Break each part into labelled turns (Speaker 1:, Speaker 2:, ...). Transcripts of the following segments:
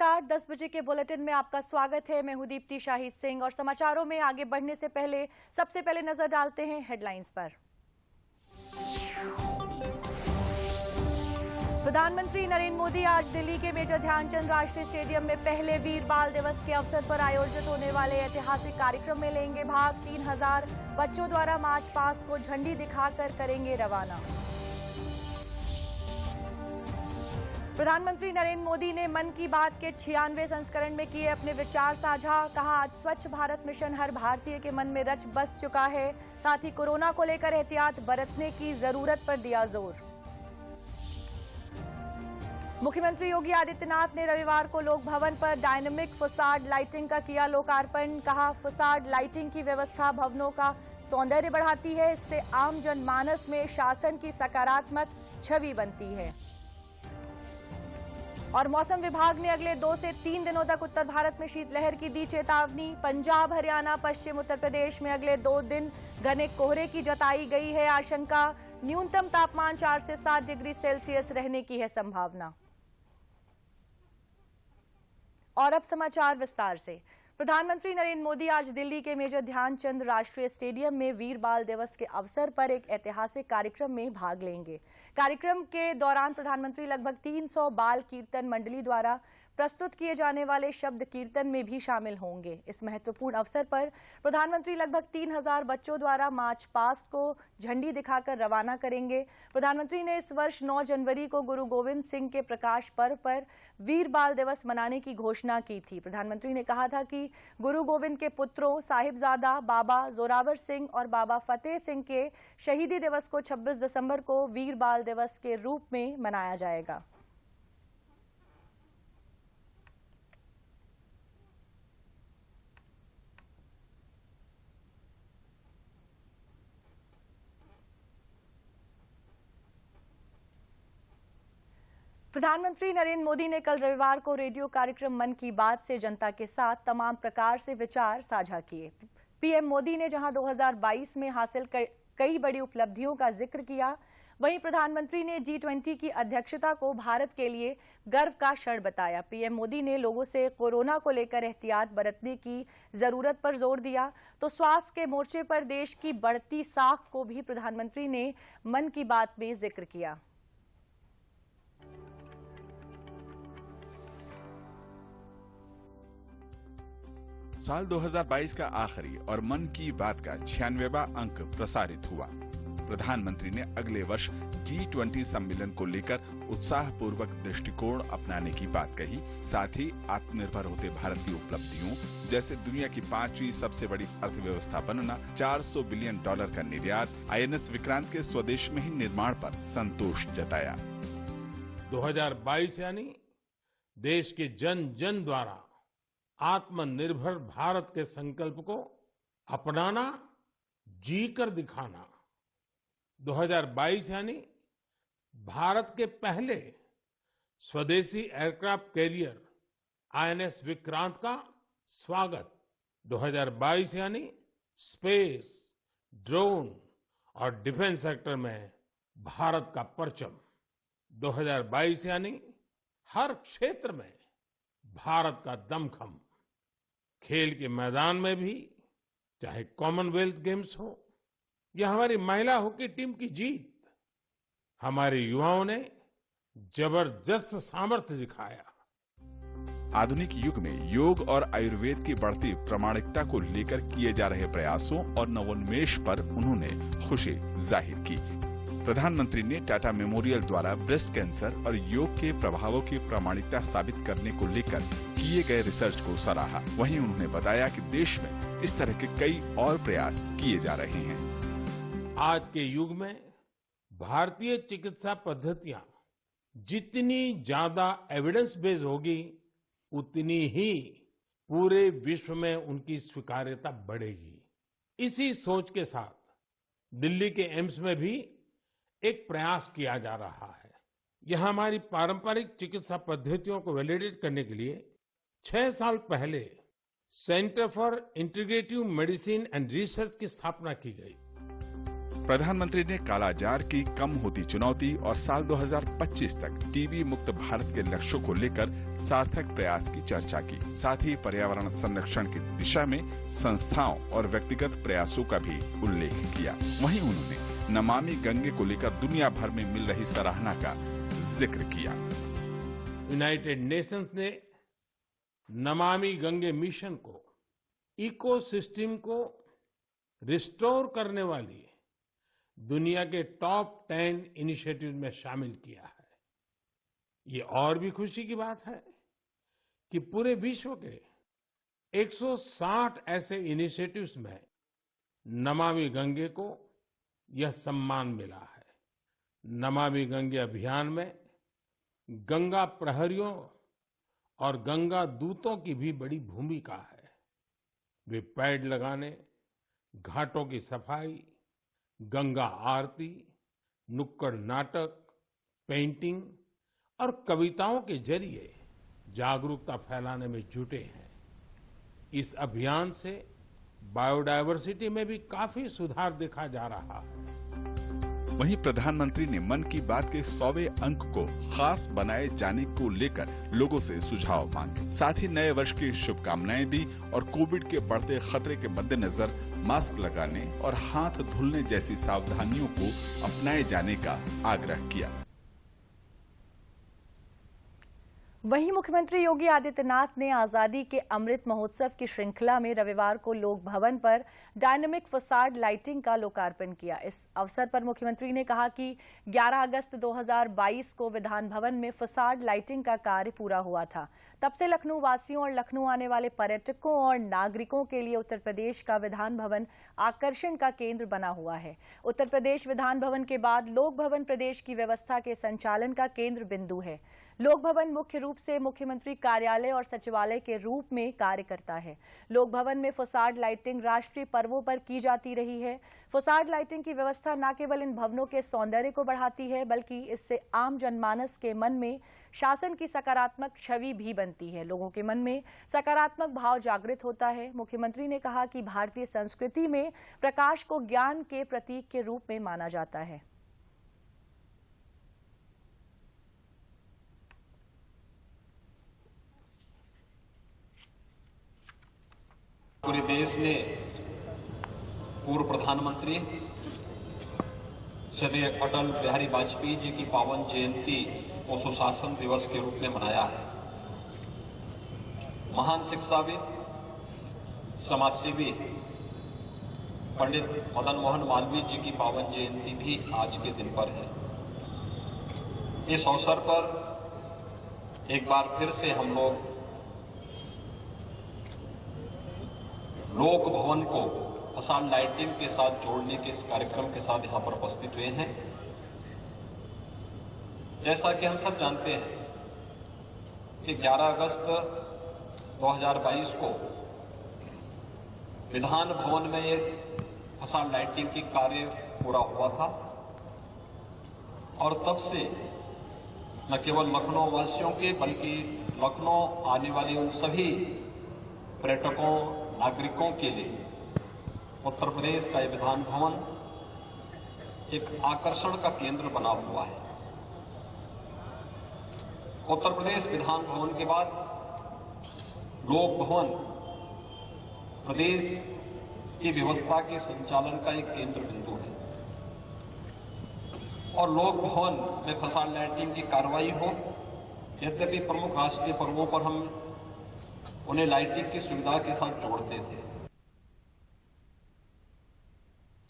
Speaker 1: नमस्कार, 10 बजे के बुलेटिन में आपका स्वागत है। मैं हूं दीप्ति शाही सिंह और समाचारों में आगे बढ़ने से पहले सबसे पहले नजर डालते हैं हेडलाइंस पर। प्रधानमंत्री नरेंद्र मोदी आज दिल्ली के मेजर ध्यानचंद राष्ट्रीय स्टेडियम में पहले वीर बाल दिवस के अवसर पर आयोजित होने वाले ऐतिहासिक कार्यक्रम में लेंगे भाग। 3000 बच्चों द्वारा मार्च पास्ट को झंडी दिखाकर करेंगे रवाना। प्रधानमंत्री नरेंद्र मोदी ने मन की बात के 96वें संस्करण में किए अपने विचार साझा। कहा, आज स्वच्छ भारत मिशन हर भारतीय के मन में रच बस चुका है। साथ ही कोरोना को लेकर एहतियात बरतने की जरूरत पर दिया जोर। मुख्यमंत्री योगी आदित्यनाथ ने रविवार को लोक भवन पर डायनामिक फसाड लाइटिंग का किया लोकार्पण। कहा, फसाड लाइटिंग की व्यवस्था भवनों का सौंदर्य बढ़ाती है। इससे आम जनमानस में शासन की सकारात्मक छवि बनती है। और मौसम विभाग ने अगले 2 से 3 दिनों तक उत्तर भारत में शीतलहर की दी चेतावनी। पंजाब, हरियाणा, पश्चिम उत्तर प्रदेश में अगले 2 दिन घने कोहरे की जताई गई है आशंका। न्यूनतम तापमान 4 से 7 डिग्री सेल्सियस रहने की है संभावना। और अब समाचार विस्तार से। प्रधानमंत्री नरेंद्र मोदी आज दिल्ली के मेजर ध्यानचंद राष्ट्रीय स्टेडियम में वीर बाल दिवस के अवसर पर एक ऐतिहासिक कार्यक्रम में भाग लेंगे। कार्यक्रम के दौरान प्रधानमंत्री लगभग 300 बाल कीर्तन मंडली द्वारा प्रस्तुत किए जाने वाले शब्द कीर्तन में भी शामिल होंगे। इस महत्वपूर्ण अवसर पर प्रधानमंत्री लगभग 3000 बच्चों द्वारा मार्च पास्ट को झंडी दिखाकर रवाना करेंगे। प्रधानमंत्री ने इस वर्ष 9 जनवरी को गुरु गोविंद सिंह के प्रकाश पर्व पर वीर बाल दिवस मनाने की घोषणा की थी। प्रधानमंत्री ने कहा था कि गुरु गोविंद के पुत्रों साहिबजादा बाबा जोरावर सिंह और बाबा फतेह सिंह के शहीदी दिवस को 26 दिसंबर को वीर बाल दिवस के रूप में मनाया जाएगा। प्रधानमंत्री नरेंद्र मोदी ने कल रविवार को रेडियो कार्यक्रम मन की बात से जनता के साथ तमाम प्रकार से विचार साझा किए। पीएम मोदी ने जहां 2022 में हासिल कई बड़ी उपलब्धियों का जिक्र किया, वहीं प्रधानमंत्री ने G20 की अध्यक्षता को भारत के लिए गर्व का क्षण बताया। पीएम मोदी ने लोगों से कोरोना को लेकर एहतियात बरतने की जरूरत पर जोर दिया, तो स्वास्थ्य के मोर्चे पर देश की बढ़ती साख को भी प्रधानमंत्री ने मन की बात में जिक्र किया।
Speaker 2: साल 2022 का आखिरी और मन की बात का 96वां अंक प्रसारित हुआ। प्रधानमंत्री ने अगले वर्ष G20 सम्मेलन को लेकर उत्साहपूर्वक दृष्टिकोण अपनाने की बात कही। साथ ही आत्मनिर्भर होते भारत की उपलब्धियों जैसे दुनिया की 5वीं सबसे बड़ी अर्थव्यवस्था बनना, $400 बिलियन का निर्यात, INS विक्रांत के स्वदेश में ही निर्माण पर संतोष जताया।
Speaker 3: 2022 यानी देश के जन जन द्वारा आत्मनिर्भर भारत के संकल्प को अपनाना, जीकर दिखाना। 2022 यानी भारत के पहले स्वदेशी एयरक्राफ्ट कैरियर INS विक्रांत का स्वागत। 2022 यानी स्पेस, ड्रोन और डिफेंस सेक्टर में भारत का परचम। 2022 यानी हर क्षेत्र में भारत का दमखम। खेल के मैदान में भी, चाहे कॉमनवेल्थ गेम्स हो या हमारी महिला हॉकी टीम की जीत, हमारे युवाओं ने जबरदस्त सामर्थ्य दिखाया।
Speaker 2: आधुनिक युग में योग और आयुर्वेद की बढ़ती प्रामाणिकता को लेकर किए जा रहे प्रयासों और नवोन्मेष पर उन्होंने खुशी जाहिर की। प्रधानमंत्री ने टाटा मेमोरियल द्वारा ब्रेस्ट कैंसर और योग के प्रभावों की प्रामाणिकता साबित करने को लेकर किए गए रिसर्च को सराहा। वहीं उन्होंने बताया कि देश में इस तरह के कई और प्रयास किए जा रहे हैं।
Speaker 3: आज के युग में भारतीय चिकित्सा पद्धतियां जितनी ज्यादा एविडेंस बेस्ड होगी, उतनी ही पूरे विश्व में उनकी स्वीकार्यता बढ़ेगी। इसी सोच के साथ दिल्ली के एम्स में भी एक प्रयास किया जा रहा है। यह हमारी पारंपरिक चिकित्सा पद्धतियों को वैलिडेट करने के लिए 6 साल पहले centre for integrative medicine and research की स्थापना की गई।
Speaker 2: प्रधानमंत्री ने कालाजार की कम होती चुनौती और साल 2025 तक टीबी मुक्त भारत के लक्ष्यों को लेकर सार्थक प्रयास की चर्चा की। साथ ही पर्यावरण संरक्षण की दिशा में संस्थाओं और व्यक्तिगत प्रयासों का भी उल्लेख किया। वहीं उन्होंने नमामि गंगे को लेकर दुनिया भर में मिल रही सराहना का जिक्र किया।
Speaker 3: यूनाइटेड नेशंस ने नमामि गंगे मिशन को इकोसिस्टम को रिस्टोर करने वाली दुनिया के टॉप 10 इनिशिएटिव में शामिल किया है। ये और भी खुशी की बात है कि पूरे विश्व के 160 ऐसे इनिशिएटिव्स में नमामि गंगे को यह सम्मान मिला है। नमामि गंगे अभियान में गंगा प्रहरियों और गंगा दूतों की भी बड़ी भूमिका है। वे पेड़ लगाने, घाटों की सफाई, गंगा आरती, नुक्कड़ नाटक, पेंटिंग और कविताओं के जरिए जागरूकता फैलाने में जुटे हैं। इस अभियान से बायोडायवर्सिटी में भी काफी सुधार देखा जा रहा है।
Speaker 2: वहीं प्रधानमंत्री ने मन की बात के 100वें अंक को खास बनाए जाने को लेकर लोगों से सुझाव मांगे। साथ ही नए वर्ष की शुभकामनाएं दी और कोविड के बढ़ते खतरे के मद्देनजर मास्क लगाने और हाथ धुलने जैसी सावधानियों को अपनाए जाने का आग्रह किया।
Speaker 1: वहीं मुख्यमंत्री योगी आदित्यनाथ ने आजादी के अमृत महोत्सव की श्रृंखला में रविवार को लोक भवन पर डायनामिक फसाड लाइटिंग का लोकार्पण किया। इस अवसर पर मुख्यमंत्री ने कहा कि 11 अगस्त 2022 को विधान भवन में फसाड लाइटिंग का कार्य पूरा हुआ था। तब से लखनऊ वासियों और लखनऊ आने वाले पर्यटकों और नागरिकों के लिए उत्तर प्रदेश का विधान भवन आकर्षण का केंद्र बना हुआ है। उत्तर प्रदेश विधान भवन के बाद लोक भवन प्रदेश की व्यवस्था के संचालन का केंद्र बिंदु है। लोक भवन मुख्य रूप से मुख्यमंत्री कार्यालय और सचिवालय के रूप में कार्य करता है। लोक भवन में फसाड लाइटिंग राष्ट्रीय पर्वों पर की जाती रही है। फसाड लाइटिंग की व्यवस्था न केवल इन भवनों के सौंदर्य को बढ़ाती है, बल्कि इससे आम जनमानस के मन में शासन की सकारात्मक छवि भी बनती है। लोगों के मन में सकारात्मक भाव जागृत होता है। मुख्यमंत्री ने कहा कि भारतीय संस्कृति में प्रकाश को ज्ञान के प्रतीक के रूप में माना जाता है।
Speaker 4: पूरे देश ने पूर्व प्रधानमंत्री श्री अटल बिहारी वाजपेयी जी की पावन जयंती को सुशासन दिवस के रूप में मनाया है। महान शिक्षाविद, समाजसेवी पंडित मदन मोहन मालवीय जी की पावन जयंती भी आज के दिन पर है। इस अवसर पर एक बार फिर से हम लोग लोक भवन को फसाड लाइटिंग के साथ जोड़ने के इस कार्यक्रम के साथ यहां पर उपस्थित हुए हैं। जैसा कि हम सब जानते हैं कि 11 अगस्त 2022 को विधान भवन में एक फसाड लाइटिंग की कार्य पूरा हुआ था और तब से न केवल लखनऊ वासियों के बल्कि लखनऊ आने वाले उन सभी पर्यटकों, नागरिकों के लिए उत्तर प्रदेश का यह विधान भवन एक आकर्षण का केंद्र बना हुआ है। उत्तर प्रदेश विधान भवन के बाद लोक भवन प्रदेश की व्यवस्था के संचालन का एक केंद्र बिंदु है और लोक भवन में फसाड लाइटिंग की कार्रवाई हो। यद्यपि प्रमुख राष्ट्रीय पर्वों पर हम उन्हें लाइटिंग की सुविधा के साथ जोड़ते थे।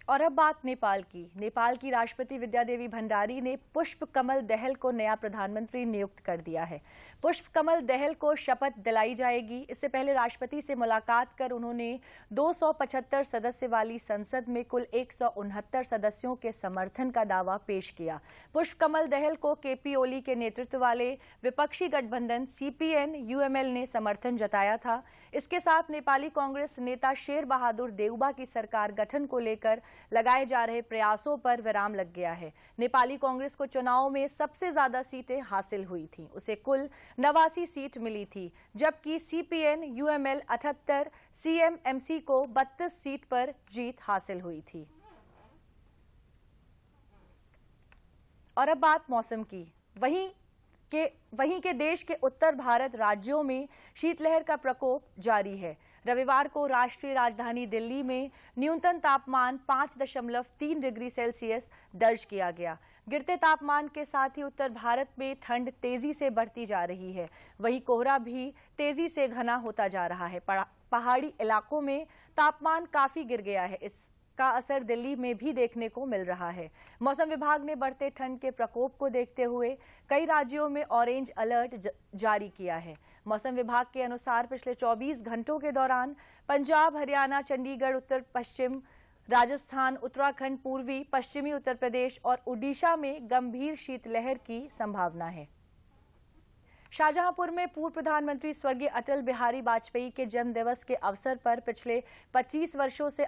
Speaker 1: और अब बात नेपाल की। नेपाल की राष्ट्रपति विद्यादेवी भंडारी ने पुष्प कमल दहल को नया प्रधानमंत्री नियुक्त कर दिया है। पुष्प कमल दहल को शपथ दिलाई जाएगी। इससे पहले राष्ट्रपति से मुलाकात कर उन्होंने 275 सदस्य वाली संसद में कुल 169 सदस्यों के समर्थन का दावा पेश किया। पुष्प कमल दहल को केपी ओली के नेतृत्व वाले विपक्षी गठबंधन CPN-UML ने समर्थन जताया था। इसके साथ नेपाली कांग्रेस नेता शेर बहादुर देउबा की सरकार गठन को लेकर लगाए जा रहे प्रयासों पर विराम लग गया है। नेपाली कांग्रेस को चुनाव में सबसे ज्यादा सीटें हासिल हुई थीं। उसे कुल 89 सीट मिली थी, जबकि CPN-UML 78, CMMC को 32 सीट पर जीत हासिल हुई थी। और अब बात मौसम की। वहीं के देश के उत्तर भारत राज्यों में शीतलहर का प्रकोप जारी है। रविवार को राष्ट्रीय राजधानी दिल्ली में न्यूनतम तापमान 5.3 डिग्री सेल्सियस दर्ज किया गया। गिरते तापमान के साथ ही उत्तर भारत में ठंड तेजी से बढ़ती जा रही है। वहीं कोहरा भी तेजी से घना होता जा रहा है। पहाड़ी इलाकों में तापमान काफी गिर गया है। इसका असर दिल्ली में भी देखने को मिल रहा है। मौसम विभाग ने बढ़ते ठंड के प्रकोप को देखते हुए कई राज्यों में ऑरेंज अलर्ट जारी किया है। मौसम विभाग के अनुसार पिछले 24 घंटों के दौरान पंजाब, हरियाणा, चंडीगढ़, उत्तर पश्चिम राजस्थान, उत्तराखंड, पूर्वी पश्चिमी उत्तर प्रदेश और ओडिशा में गंभीर शीतलहर की संभावना है। शाहजहांपुर में पूर्व प्रधानमंत्री स्वर्गीय अटल बिहारी वाजपेयी के जन्म दिवस के अवसर पर पिछले 25 वर्षों से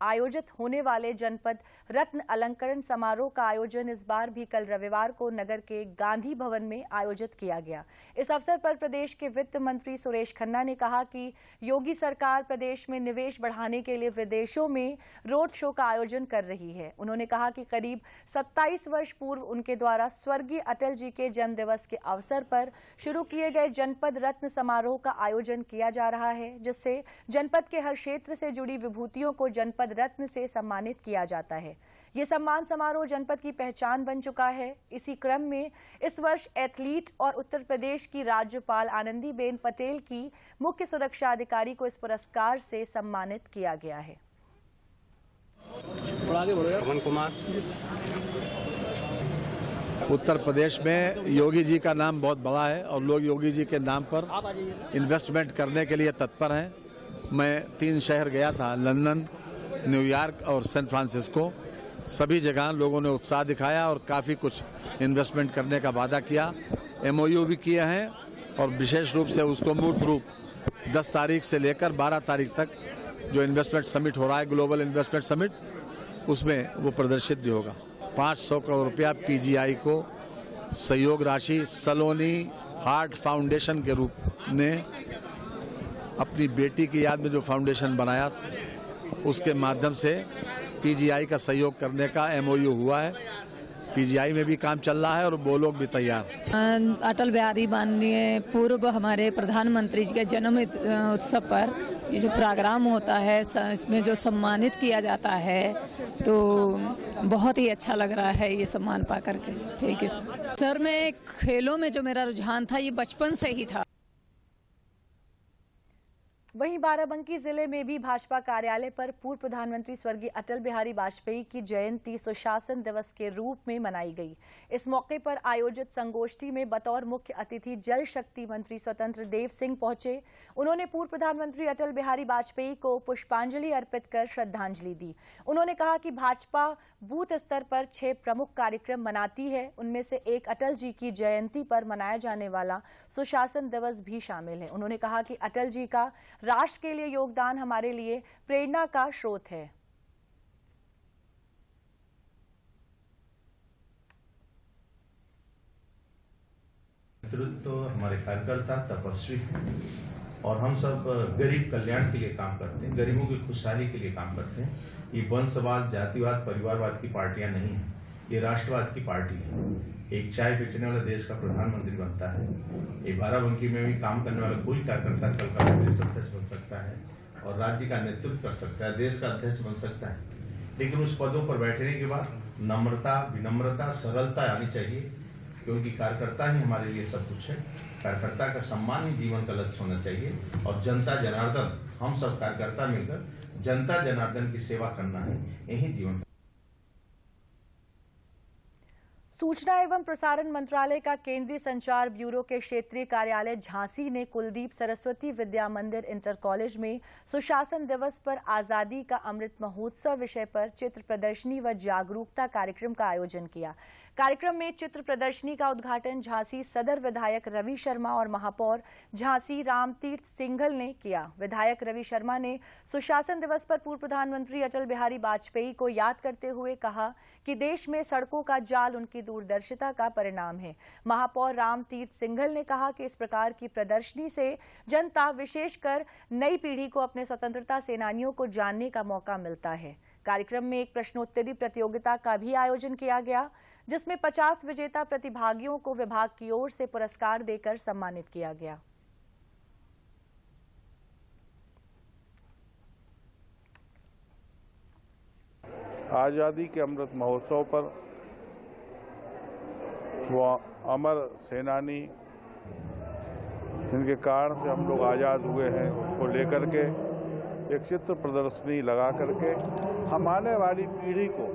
Speaker 1: आयोजित होने वाले जनपद रत्न अलंकरण समारोह का आयोजन इस बार भी कल रविवार को नगर के गांधी भवन में आयोजित किया गया। इस अवसर पर प्रदेश के वित्त मंत्री सुरेश खन्ना ने कहा कि योगी सरकार प्रदेश में निवेश बढ़ाने के लिए विदेशों में रोड शो का आयोजन कर रही है। उन्होंने कहा कि करीब 27 वर्ष पूर्व उनके द्वारा स्वर्गीय अटल जी के जन्म दिवस के अवसर पर शुरू किए गए जनपद रत्न समारोह का आयोजन किया जा रहा है, जिससे जनपद के हर क्षेत्र से जुड़ी विभूतियों को जनपद रत्न से सम्मानित किया जाता है। ये सम्मान समारोह जनपद की पहचान बन चुका है। इसी क्रम में इस वर्ष एथलीट और उत्तर प्रदेश की राज्यपाल आनंदीबेन पटेल की मुख्य सुरक्षा अधिकारी को इस पुरस्कार से सम्मानित किया गया है।
Speaker 5: पवन कुमार।
Speaker 6: उत्तर प्रदेश में योगी जी का नाम बहुत बड़ा है और लोग योगी जी के नाम पर इन्वेस्टमेंट करने के लिए तत्पर हैं। मैं 3 शहर गया था, लंदन, न्यूयॉर्क और सैन फ्रांसिस्को। सभी जगह लोगों ने उत्साह दिखाया और काफ़ी कुछ इन्वेस्टमेंट करने का वादा किया। MOU भी किए हैं और विशेष रूप से उसको मूर्त रूप 10 तारीख से लेकर 12 तारीख तक जो इन्वेस्टमेंट समिट हो रहा है, ग्लोबल इन्वेस्टमेंट समिट, उसमें वो प्रदर्शित भी होगा। 500 करोड़ रुपया PGI को सहयोग राशि सलोनी हार्ट फाउंडेशन के रूप में अपनी बेटी की याद में जो फाउंडेशन बनाया उसके माध्यम से PGI का सहयोग करने का MOU हुआ है। PGI में भी काम चल रहा है और वो लोग भी तैयार।
Speaker 7: अटल बिहारी माननीय पूर्व हमारे प्रधानमंत्री जी के जन्म उत्सव पर ये जो प्रोग्राम होता है, इसमें जो सम्मानित किया जाता है, तो बहुत ही अच्छा लग रहा है ये सम्मान पा करके। Thank you sir. मैं खेलों में जो मेरा रुझान था ये बचपन से ही था।
Speaker 1: वहीं बाराबंकी जिले में भी भाजपा कार्यालय पर पूर्व प्रधानमंत्री स्वर्गीय अटल बिहारी वाजपेयी की जयंती सुशासन दिवस के रूप में मनाई गई। इस मौके पर आयोजित संगोष्ठी में बतौर मुख्य अतिथि जल शक्ति मंत्री स्वतंत्र देव सिंह पहुंचे। उन्होंने पूर्व प्रधानमंत्री अटल बिहारी वाजपेयी को पुष्पांजलि अर्पित कर श्रद्धांजलि दी। उन्होंने कहा कि भाजपा बूथ स्तर पर 6 प्रमुख कार्यक्रम मनाती है, उनमें से एक अटल जी की जयंती पर मनाया जाने वाला सुशासन दिवस भी शामिल है। उन्होंने कहा कि अटल जी का राष्ट्र के लिए योगदान हमारे लिए प्रेरणा का स्रोत है।
Speaker 5: नेतृत्व हमारे कार्यकर्ता तपस्वी और हम सब गरीब कल्याण के लिए काम करते हैं, गरीबों की खुशहाली के लिए काम करते हैं। ये वंशवाद, जातिवाद, परिवारवाद की पार्टियां नहीं है, ये राष्ट्रवाद की पार्टी है। एक चाय बेचने वाला देश का प्रधानमंत्री बनता है। ये बाराबंकी में भी काम करने वाला कोई कार्यकर्ता कल का प्रदेश अध्यक्ष बन सकता है और राज्य का नेतृत्व कर सकता है, देश का अध्यक्ष बन सकता है। लेकिन उस पदों पर बैठने के बाद नम्रता, विनम्रता, सरलता आनी चाहिए, क्योंकि कार्यकर्ता ही हमारे लिए सब कुछ है। कार्यकर्ता का सम्मान ही जीवन का लक्ष्य होना चाहिए और जनता जनार्दन, हम सब कार्यकर्ता मिलकर जनता जनार्दन की सेवा करना है, यही जीवन।
Speaker 1: सूचना एवं प्रसारण मंत्रालय का केंद्रीय संचार ब्यूरो के क्षेत्रीय कार्यालय झांसी ने कुलदीप सरस्वती विद्या मंदिर इंटर कॉलेज में सुशासन दिवस पर आजादी का अमृत महोत्सव विषय पर चित्र प्रदर्शनी व जागरूकता कार्यक्रम का आयोजन किया। कार्यक्रम में चित्र प्रदर्शनी का उद्घाटन झांसी सदर विधायक रवि शर्मा और महापौर झांसी रामतीर्थ सिंघल ने किया। विधायक रवि शर्मा ने सुशासन दिवस पर पूर्व प्रधानमंत्री अटल बिहारी वाजपेयी को याद करते हुए कहा कि देश में सड़कों का जाल उनकी दूरदर्शिता का परिणाम है। महापौर रामतीर्थ सिंघल ने कहा कि इस प्रकार की प्रदर्शनी से जनता, विशेषकर नई पीढ़ी को अपने स्वतंत्रता सेनानियों को जानने का मौका मिलता है। कार्यक्रम में एक प्रश्नोत्तरी प्रतियोगिता का भी आयोजन किया गया, जिसमें 50 विजेता प्रतिभागियों को विभाग की ओर से पुरस्कार देकर सम्मानित किया गया।
Speaker 8: आज़ादी के अमृत महोत्सव पर वो अमर सेनानी जिनके कारण से हम लोग आज़ाद हुए हैं, उसको लेकर के एक चित्र प्रदर्शनी लगा करके हम आने वाली पीढ़ी को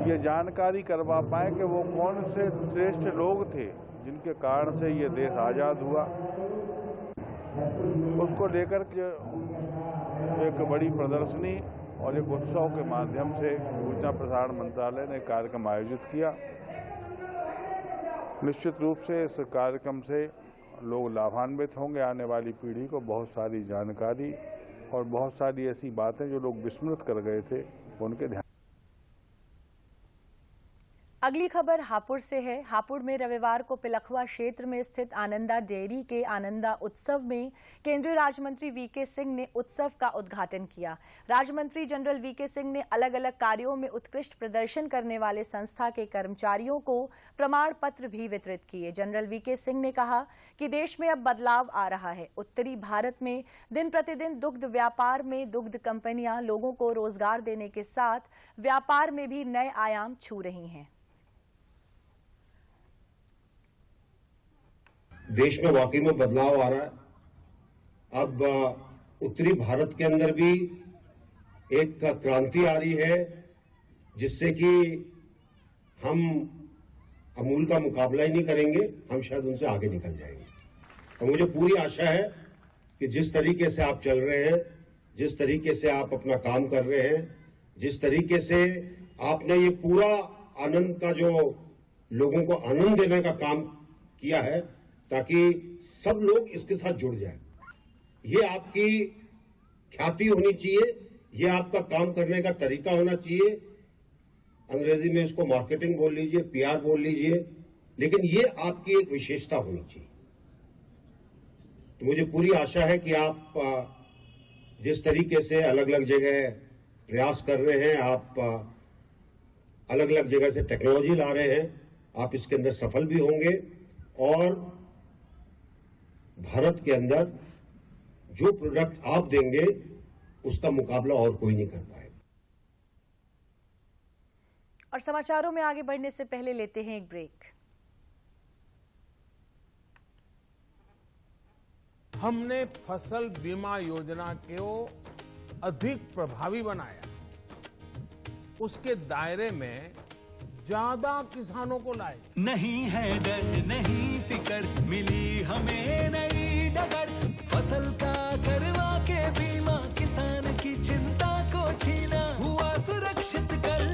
Speaker 8: ये जानकारी करवा पाए कि वो कौन से श्रेष्ठ लोग थे जिनके कारण से ये देश आज़ाद हुआ। उसको लेकर के एक बड़ी प्रदर्शनी और एक उत्सव के माध्यम से सूचना प्रसारण मंत्रालय ने कार्यक्रम आयोजित किया। निश्चित रूप से इस कार्यक्रम से लोग लाभान्वित होंगे। आने वाली पीढ़ी को बहुत सारी जानकारी और बहुत सारी ऐसी बातें जो लोग विस्मृत कर गए थे उनके ध्यान।
Speaker 1: अगली खबर हापुड़ से है। हापुड़ में रविवार को पिलखवा क्षेत्र में स्थित आनंदा डेयरी के आनंदा उत्सव में केंद्रीय राज्य मंत्री वीके सिंह ने उत्सव का उद्घाटन किया। राज्य मंत्री जनरल वीके सिंह ने अलग अलग कार्यों में उत्कृष्ट प्रदर्शन करने वाले संस्था के कर्मचारियों को प्रमाण पत्र भी वितरित किए। जनरल वीके सिंह ने कहा कि देश में अब बदलाव आ रहा है। उत्तरी भारत में दिन प्रतिदिन दुग्ध व्यापार में दुग्ध कंपनियां लोगों को रोजगार देने के साथ व्यापार में भी नए आयाम छू रही हैं।
Speaker 9: देश में वाकई में बदलाव आ रहा है। अब उत्तरी भारत के अंदर भी एक क्रांति आ रही है, जिससे कि हम अमूल का मुकाबला ही नहीं करेंगे, हम शायद उनसे आगे निकल जाएंगे। और मुझे पूरी आशा है कि जिस तरीके से आप चल रहे हैं, जिस तरीके से आप अपना काम कर रहे हैं, जिस तरीके से आपने ये पूरा आनंद का जो लोगों को आनंद देने का काम किया है, ताकि सब लोग इसके साथ जुड़ जाएं। ये आपकी ख्याति होनी चाहिए, ये आपका काम करने का तरीका होना चाहिए। अंग्रेजी में इसको मार्केटिंग बोल लीजिए, पीआर बोल लीजिए, लेकिन ये आपकी एक विशेषता होनी चाहिए। तो मुझे पूरी आशा है कि आप जिस तरीके से अलग अलग जगह प्रयास कर रहे हैं, आप अलग अलग जगह से टेक्नोलॉजी ला रहे हैं, आप इसके अंदर सफल भी होंगे और भारत के अंदर जो प्रोडक्ट आप देंगे उसका मुकाबला और कोई नहीं कर पाएगा।
Speaker 1: और समाचारों में आगे बढ़ने से पहले लेते हैं एक ब्रेक।
Speaker 3: हमने फसल बीमा योजना को अधिक प्रभावी बनाया, उसके दायरे में ज्यादा किसानों को लाए।
Speaker 10: नहीं है डर, नहीं फिकर, मिली हमें नई डगर। फसल का करवा के बीमा, किसान की चिंता को छीना। हुआ सुरक्षित कल,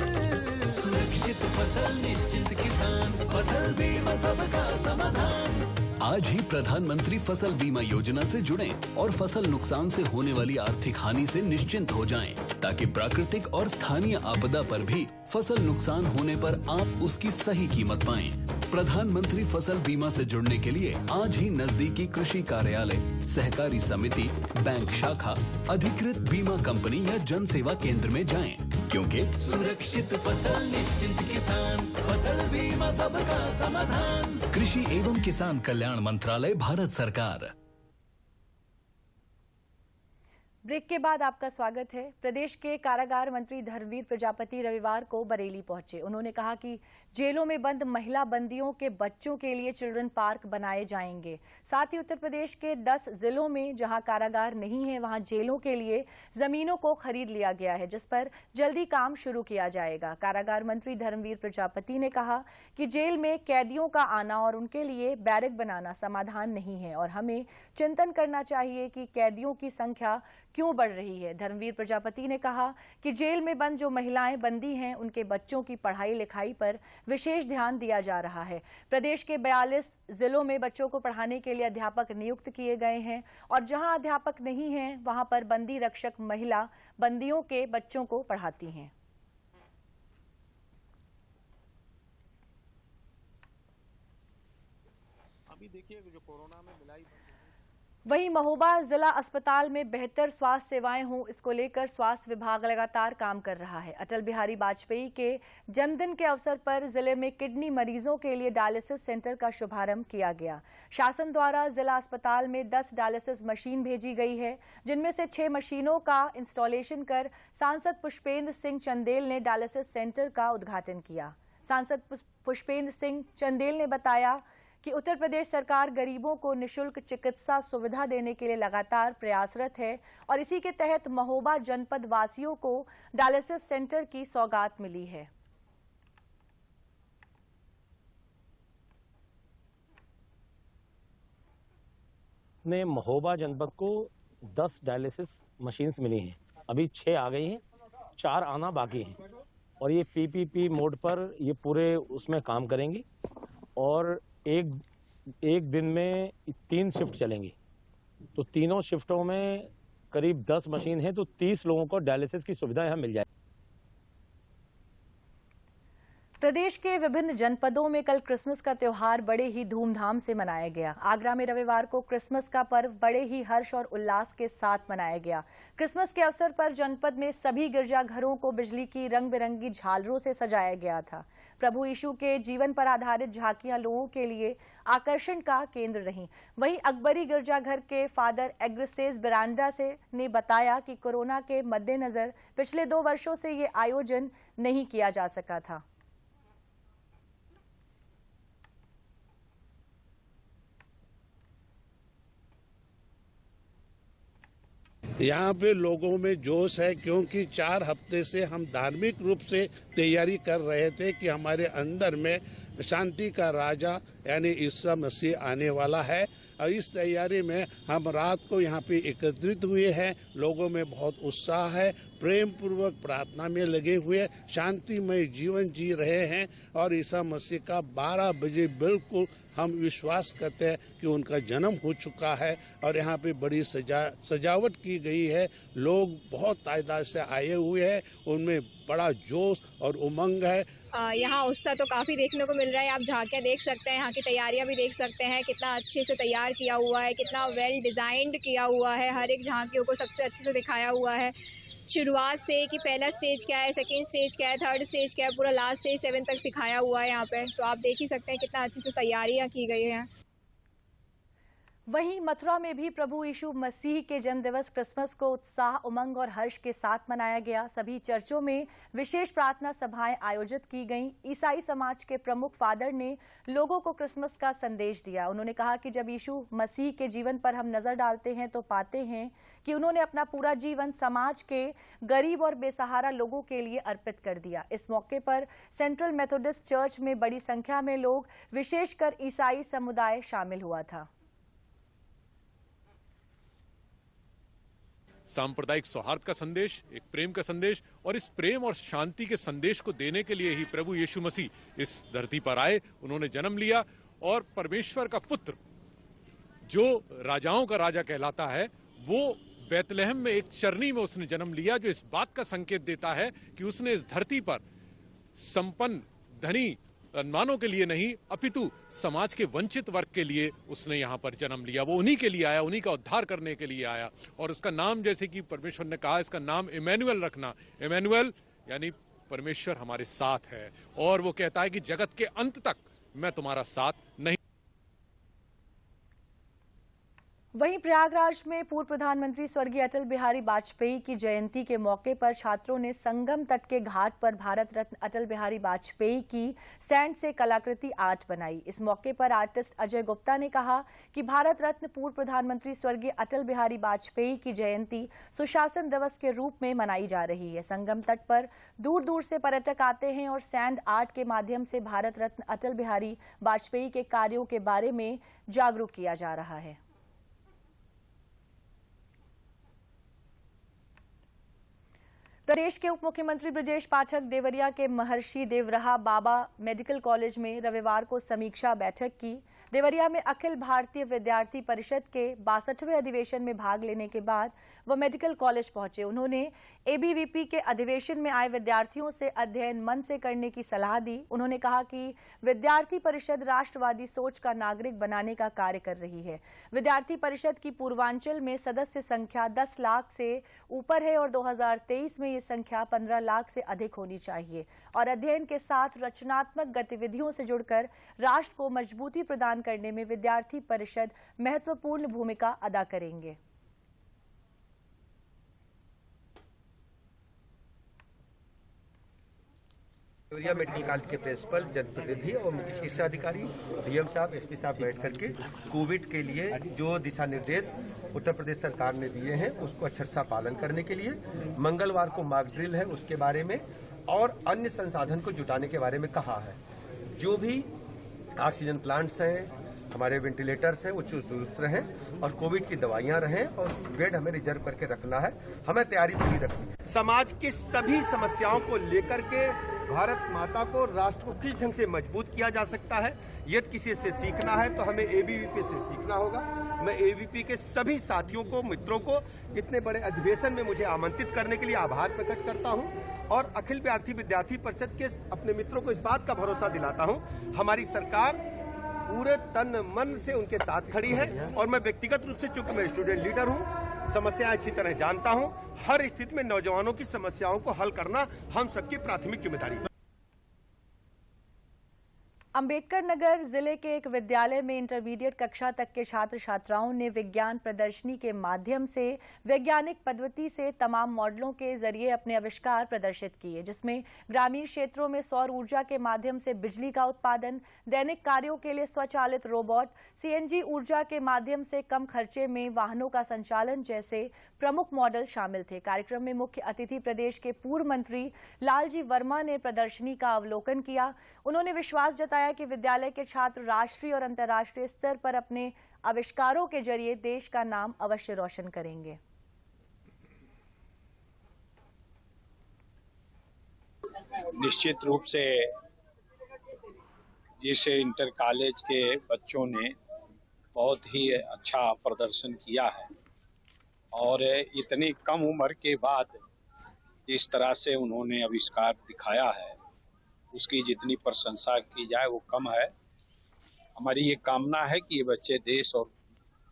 Speaker 10: सुरक्षित फसल निश्चिंत किसान। फसल बीमा सबका समाधान। आज ही प्रधानमंत्री फसल बीमा योजना से जुड़ें और फसल नुकसान से होने वाली आर्थिक हानि से निश्चिंत हो जाएं, ताकि प्राकृतिक और स्थानीय आपदा पर भी फसल नुकसान होने पर आप उसकी सही कीमत पाएं। प्रधानमंत्री फसल बीमा से जुड़ने के लिए आज ही नजदीकी कृषि कार्यालय, सहकारी समिति, बैंक शाखा, अधिकृत बीमा कंपनी या जन सेवा केंद्र में जाएं, क्योंकि सुरक्षित फसल निश्चिंत किसान। फसल बीमा सबका समाधान। कृषि एवं किसान कल्याण मंत्रालय, भारत सरकार।
Speaker 1: ब्रेक के बाद आपका स्वागत है। प्रदेश के कारागार मंत्री धर्मवीर प्रजापति रविवार को बरेली पहुंचे। उन्होंने कहा कि जेलों में बंद महिला बंदियों के बच्चों के लिए चिल्ड्रन पार्क बनाए जाएंगे। साथ ही उत्तर प्रदेश के 10 जिलों में जहां कारागार नहीं है, वहां जेलों के लिए जमीनों को खरीद लिया गया है, जिस पर जल्दी काम शुरू किया जाएगा। कारागार मंत्री धर्मवीर प्रजापति ने कहा कि जेल में कैदियों का आना और उनके लिए बैरक बनाना समाधान नहीं है और हमें चिंतन करना चाहिए कि कैदियों की संख्या क्यों बढ़ रही है। धर्मवीर प्रजापति ने कहा कि जेल में बंद जो महिलाएं बंदी हैं, उनके बच्चों की पढ़ाई लिखाई पर विशेष ध्यान दिया जा रहा है। प्रदेश के 42 जिलों में बच्चों को पढ़ाने के लिए अध्यापक नियुक्त किए गए हैं और जहां अध्यापक नहीं हैं, वहां पर बंदी रक्षक महिला बंदियों के बच्चों को पढ़ाती हैं।
Speaker 11: अभी देखिए जो कोरोना में मिलाई
Speaker 1: वहीं महोबा जिला अस्पताल में बेहतर स्वास्थ्य सेवाएं हों, इसको लेकर स्वास्थ्य विभाग लगातार काम कर रहा है। अटल बिहारी वाजपेयी के जन्मदिन के अवसर पर जिले में किडनी मरीजों के लिए डायलिसिस सेंटर का शुभारंभ किया गया। शासन द्वारा जिला अस्पताल में 10 डायलिसिस मशीन भेजी गई है, जिनमें से 6 मशीनों का इंस्टॉलेशन कर सांसद पुष्पेंद्र सिंह चंदेल ने डायलिसिस सेंटर का उद्घाटन किया। सांसद पुष्पेंद्र सिंह चंदेल ने बताया कि उत्तर प्रदेश सरकार गरीबों को निशुल्क चिकित्सा सुविधा देने के लिए लगातार प्रयासरत है और इसी के तहत महोबा जनपद वासियों को डायलिसिस सेंटर की सौगात मिली है।
Speaker 11: ने महोबा जनपद को 10 डायलिसिस मशीन्स मिली हैं। अभी 6 आ गई हैं, 4 आना बाकी हैं और ये पीपीपी मोड पर ये पूरे उसमें काम करेंगी और एक दिन में 3 शिफ्ट चलेंगी। तो तीनों शिफ्टों में करीब 10 मशीन है, तो 30 लोगों को डायलिसिस की सुविधा यहाँ मिल जाएगी।
Speaker 1: प्रदेश के विभिन्न जनपदों में कल क्रिसमस का त्योहार बड़े ही धूमधाम से मनाया गया। आगरा में रविवार को क्रिसमस का पर्व बड़े ही हर्ष और उल्लास के साथ मनाया गया। क्रिसमस के अवसर पर जनपद में सभी गिरजाघरों को बिजली की रंग बिरंगी झालरों से सजाया गया था। प्रभु यीशु के जीवन पर आधारित झांकियां लोगों के लिए आकर्षण का केंद्र रहीं। वहीं अकबरी गिरजाघर के फादर एग्रेसेस बिरांडा ने बताया कि कोरोना के मद्देनजर पिछले 2 वर्षों से ये आयोजन नहीं किया जा सका था।
Speaker 12: यहाँ पे लोगों में जोश है, क्योंकि 4 हफ्ते से हम धार्मिक रूप से तैयारी कर रहे थे कि हमारे अंदर में शांति का राजा यानी ईसा मसीह आने वाला है। और इस तैयारी में हम रात को यहाँ पे एकत्रित हुए हैं। लोगों में बहुत उत्साह है, प्रेम पूर्वक प्रार्थना में लगे हुए, शांतिमय जीवन जी रहे हैं और ईसा मसीह का 12 बजे बिल्कुल हम विश्वास करते हैं कि उनका जन्म हो चुका है और यहाँ पे बड़ी सजावट की गई है। लोग बहुत तादाद से आए हुए हैं, उनमें बड़ा जोश और उमंग है।
Speaker 13: यहाँ उत्साह तो काफ़ी देखने को मिल रहा है। आप झांकियाँ देख सकते हैं, यहाँ की तैयारियाँ भी देख सकते हैं, कितना अच्छे से तैयार किया हुआ है, कितना वेल डिज़ाइंड किया हुआ है। हर एक झांकियों को सबसे अच्छे से दिखाया हुआ है, शुरुआत से कि पहला स्टेज क्या है, सेकंड स्टेज क्या है, थर्ड स्टेज क्या है, पूरा लास्ट स्टेज 7 तक दिखाया हुआ है यहाँ पे। तो आप देख ही सकते हैं कितना अच्छे से तैयारियाँ की गई हैं।
Speaker 1: वहीं मथुरा में भी प्रभु यीशु मसीह के जन्मदिवस क्रिसमस को उत्साह, उमंग और हर्ष के साथ मनाया गया। सभी चर्चों में विशेष प्रार्थना सभाएं आयोजित की गईं। ईसाई समाज के प्रमुख फादर ने लोगों को क्रिसमस का संदेश दिया। उन्होंने कहा कि जब यीशु मसीह के जीवन पर हम नजर डालते हैं तो पाते हैं कि उन्होंने अपना पूरा जीवन समाज के गरीब और बेसहारा लोगों के लिए अर्पित कर दिया। इस मौके पर सेंट्रल मेथोडिस्ट चर्च में बड़ी संख्या में लोग, विशेषकर ईसाई समुदाय शामिल हुआ था।
Speaker 14: सांप्रदायिक सौहार्द का संदेश, एक प्रेम का संदेश, और इस प्रेम और शांति के संदेश को देने के लिए ही प्रभु यीशु मसीह इस धरती पर आए। उन्होंने जन्म लिया और परमेश्वर का पुत्र, जो राजाओं का राजा कहलाता है, वो बैतलहम में एक चरनी में उसने जन्म लिया, जो इस बात का संकेत देता है कि उसने इस धरती पर संपन्न, धनी मानव के लिए नहीं, अपितु समाज के वंचित वर्ग के लिए उसने यहाँ पर जन्म लिया। वो उन्हीं के लिए आया, उन्हीं का उद्धार करने के लिए आया। और उसका नाम, जैसे कि परमेश्वर ने कहा, इसका नाम इमैनुअल रखना। इमैनुअल यानी परमेश्वर हमारे साथ है, और वो कहता है कि जगत के अंत तक मैं तुम्हारा साथ नहीं।
Speaker 1: वहीं प्रयागराज में पूर्व प्रधानमंत्री स्वर्गीय अटल बिहारी वाजपेयी की जयंती के मौके पर छात्रों ने संगम तट के घाट पर भारत रत्न अटल बिहारी वाजपेयी की सैंड से कलाकृति आर्ट बनाई। इस मौके पर आर्टिस्ट अजय गुप्ता ने कहा कि भारत रत्न पूर्व प्रधानमंत्री स्वर्गीय अटल बिहारी वाजपेयी की जयंती सुशासन दिवस के रूप में मनाई जा रही है। संगम तट पर दूर दूर से पर्यटक आते हैं और सैंड आर्ट के माध्यम से भारत रत्न अटल बिहारी वाजपेयी के कार्यों के बारे में जागरूक किया जा रहा है। प्रदेश के उप मुख्यमंत्री ब्रजेश पाठक देवरिया के महर्षि देवराहा बाबा मेडिकल कॉलेज में रविवार को समीक्षा बैठक की। देवरिया में अखिल भारतीय विद्यार्थी परिषद के 62वें अधिवेशन में भाग लेने के बाद वह मेडिकल कॉलेज पहुंचे। उन्होंने एबीवीपी के अधिवेशन में आए विद्यार्थियों से अध्ययन मन से करने की सलाह दी। उन्होंने कहा कि विद्यार्थी परिषद राष्ट्रवादी सोच का नागरिक बनाने का कार्य कर रही है। विद्यार्थी परिषद की पूर्वांचल में सदस्य संख्या 10 लाख से ऊपर है और 2023 में ये संख्या 15 लाख से अधिक होनी चाहिए और अध्ययन के साथ रचनात्मक गतिविधियों से जुड़कर राष्ट्र को मजबूती प्रदान करने में विद्यार्थी परिषद महत्वपूर्ण भूमिका अदा करेंगे।
Speaker 15: देवरिया मेडिकल कॉलेज के प्रिंसिपल, जनप्रतिनिधि और मुख्य चिकित्सा अधिकारी, डीएम साहब, एसपी साहब बैठ करके कोविड के लिए जो दिशा निर्देश उत्तर प्रदेश सरकार ने दिए हैं उसको अक्षरशः पालन करने के लिए मंगलवार को मॉक ड्रिल है उसके बारे में और अन्य संसाधन को जुटाने के बारे में कहा है। जो भी ऑक्सीजन प्लांट्स हैं, हमारे वेंटिलेटर्स हैं, वो चुस्त दुरुस्त रहें और कोविड की दवाइयां रहें और बेड हमें रिजर्व करके रखना है। हमें तैयारी पूरी रखनी है। समाज की सभी समस्याओं को लेकर के भारत माता को, राष्ट्र को किस ढंग से मजबूत किया जा सकता है, यदि किसी से सीखना है तो हमें एबीवीपी से सीखना होगा। मैं एबीवीपी के सभी साथियों को, मित्रों को इतने बड़े अधिवेशन में मुझे आमंत्रित करने के लिए आभार प्रकट करता हूं और अखिल भारतीय विद्यार्थी परिषद के अपने मित्रों को इस बात का भरोसा दिलाता हूं, हमारी सरकार पूरे तन मन से उनके साथ खड़ी है और मैं व्यक्तिगत रूप से, चूंकि मैं स्टूडेंट लीडर हूं, समस्याएं अच्छी तरह जानता हूं, हर स्थिति में नौजवानों की समस्याओं को हल करना हम सबकी प्राथमिक जिम्मेदारी है।
Speaker 1: अंबेडकर नगर जिले के एक विद्यालय में इंटरमीडिएट कक्षा तक के छात्र छात्राओं ने विज्ञान प्रदर्शनी के माध्यम से वैज्ञानिक पद्धति से तमाम मॉडलों के जरिए अपने आविष्कार प्रदर्शित किए, जिसमें ग्रामीण क्षेत्रों में सौर ऊर्जा के माध्यम से बिजली का उत्पादन, दैनिक कार्यों के लिए स्वचालित रोबोट, सीएनजी ऊर्जा के माध्यम से कम खर्चे में वाहनों का संचालन जैसे प्रमुख मॉडल शामिल थे। कार्यक्रम में मुख्य अतिथि प्रदेश के पूर्व मंत्री लालजी वर्मा ने प्रदर्शनी का अवलोकन किया। उन्होंने विश्वास जताया कि विद्यालय के छात्र राष्ट्रीय और अंतर्राष्ट्रीय स्तर पर अपने आविष्कारों के जरिए देश का नाम अवश्य रोशन करेंगे।
Speaker 16: निश्चित रूप से इस इंटर कॉलेज के बच्चों ने बहुत ही अच्छा प्रदर्शन किया है और इतनी कम उम्र के बाद जिस तरह से उन्होंने आविष्कार दिखाया है उसकी जितनी प्रशंसा की जाए वो कम है। हमारी ये कामना है कि ये बच्चे देश और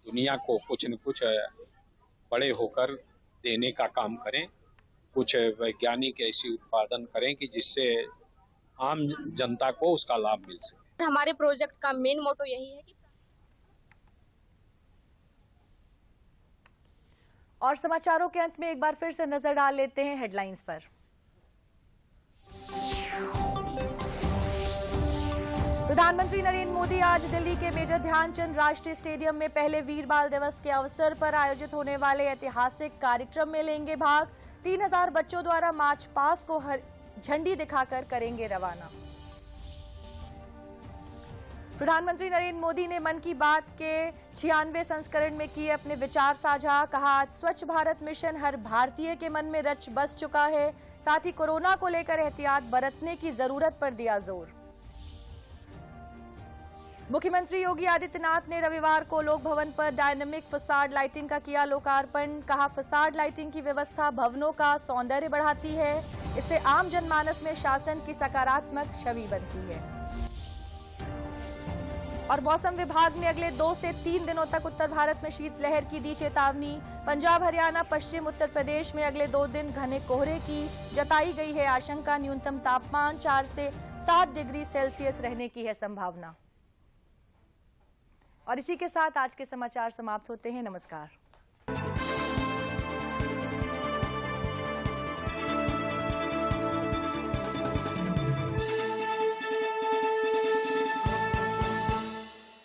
Speaker 16: दुनिया को कुछ न कुछ बड़े होकर देने का काम करें, कुछ वैज्ञानिक ऐसी उत्पादन करें कि जिससे आम जनता को उसका लाभ मिल सके।
Speaker 17: हमारे प्रोजेक्ट का मेन मोटो यही है कि
Speaker 1: और समाचारों के अंत में एक बार फिर से नजर डाल लेते हैं हेडलाइंस पर। प्रधानमंत्री नरेंद्र मोदी आज दिल्ली के मेजर ध्यानचंद राष्ट्रीय स्टेडियम में पहले वीर बाल दिवस के अवसर पर आयोजित होने वाले ऐतिहासिक कार्यक्रम में लेंगे भाग। 3000 बच्चों द्वारा मार्च पास्ट को झंडी दिखाकर करेंगे रवाना। प्रधानमंत्री नरेंद्र मोदी ने मन की बात के 96वें संस्करण में किए अपने विचार साझा। कहा, आज स्वच्छ भारत मिशन हर भारतीय के मन में रच बस चुका है। साथ ही कोरोना को लेकर एहतियात बरतने की जरूरत पर दिया जोर। मुख्यमंत्री योगी आदित्यनाथ ने रविवार को लोक भवन पर डायनामिक फसाड लाइटिंग का किया लोकार्पण। कहा, फसाड लाइटिंग की व्यवस्था भवनों का सौंदर्य बढ़ाती है, इससे आम जनमानस में शासन की सकारात्मक छवि बनती है। और मौसम विभाग ने अगले 2 से 3 दिनों तक उत्तर भारत में शीतलहर की दी चेतावनी। पंजाब, हरियाणा, पश्चिम उत्तर प्रदेश में अगले 2 दिन घने कोहरे की जताई गई है आशंका। न्यूनतम तापमान 4 से 7 डिग्री सेल्सियस रहने की है संभावना। और इसी के साथ आज के समाचार समाप्त होते हैं। नमस्कार।